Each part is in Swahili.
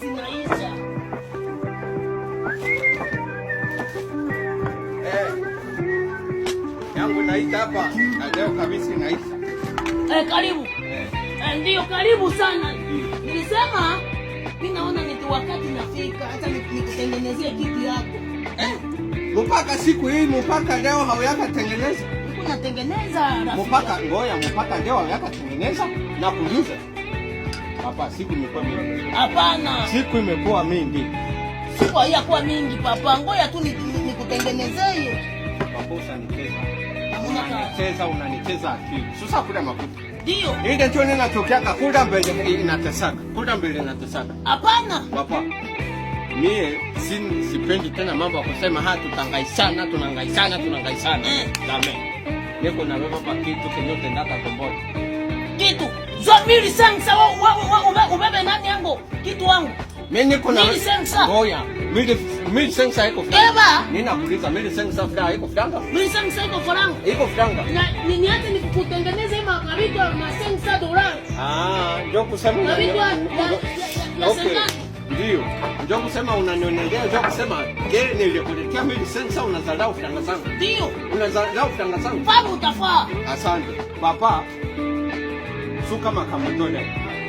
zinaisha. Yangu naita hapa na leo kabisa naisha. Karibu. Ndio, karibu sana. Nilisema mimi naona ni wakati nafika hata nikutengenezee kiti yako. Mpaka siku hii mpaka leo hawayakatengeneza. Niko natengeneza rafiki. Mpaka leo hawayakatengeneza na kuuza. Papa, siku imekuwa mingi. Hapana. Siku imekuwa mingi. Siku hayakuwa mingi papa. Ngoja tu nikutengenezee. Papa unanicheza akili. Sasa kula makuta. Ndio. Ile ndio ninatokea kula mbele inatesaka. Kula mbele inatesaka. Hapana. Papa. Mie sipendi tena mambo ya kusema tutangaishana. Amen. Niko na wewe hapa kitu kinyote ndaka kombola. Kitu. Zomili sangsa ubebe nani yangu? Kitu wangu. Mimi niko na mili sangsa. Ngoja. Mili sangsa iko franga. Eba. Ninakuuliza mili sangsa iko franga? Mili sangsa iko franga. Iko franga. Na niache nikutengeneze hii makabito na sangsa $. Ndio kusema kabito ya ndio. Ndio kusema unanionelea, ndio kusema nilikuletea mili sangsa unazalao franga zangu. Ndio. Unazalao franga zangu. Papa utafaa. Asante. Papa. Suka makambo leo.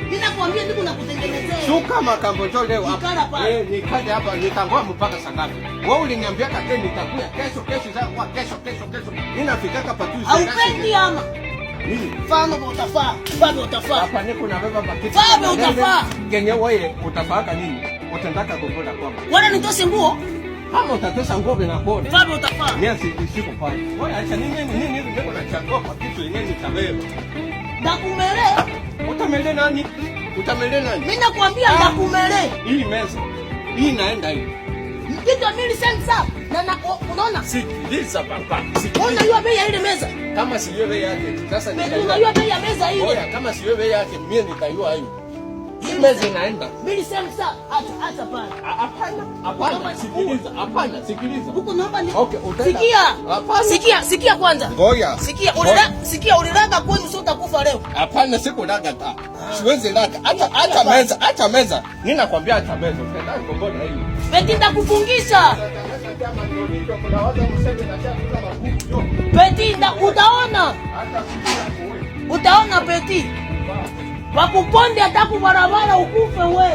Ninakwambia ndiko nakutengenezea. Suka makambo leo hapa. Nikaje hapa nitangoa mpaka saa ngapi? Wewe uliniambia kate nitakuja kesho zangu kesho. Ninafikaka patuzi. Haupendi ama? Nini? Fano utafaa. Baba utafaa. Hapa niko na baba pakiti. Baba utafaa. Kenye wewe utafaka nini? Utendaka kubola kwangu. Wala nitose nguo? Kama utatosa nguo na kodi. Baba utafaa. Mimi siko pale. Wewe acha nini niko na chagua kwa kitu yenyewe nitabeba. Ndakumele. Utamele nani? Mimi nakwambia ndakumele. Hii meza. Hii naenda hivi. Kitu mili sangsa. Na unaona? Sikiliza papa. Unaona hiyo bei ya ile meza? Kama si hiyo bei yake. Sasa unajua bei ya meza ile. Oya, kama si hiyo bei yake mimi nitaiua hiyo. Hii meza inaenda. Mili sangsa acha pale. Hapana, sikiliza. Huko naomba ni. Okay, Sikia kwanza. Ngoja. Sikia ulilaga kwani sio utakufa leo. Hapana, sikulaga ta. Siwezi laga. Acha meza. Ninakwambia acha meza. Utenda ngombola hiyo. Beti ndakufungisha. Beti utaona Beti. Wakuponde ataku barabara ukufe we.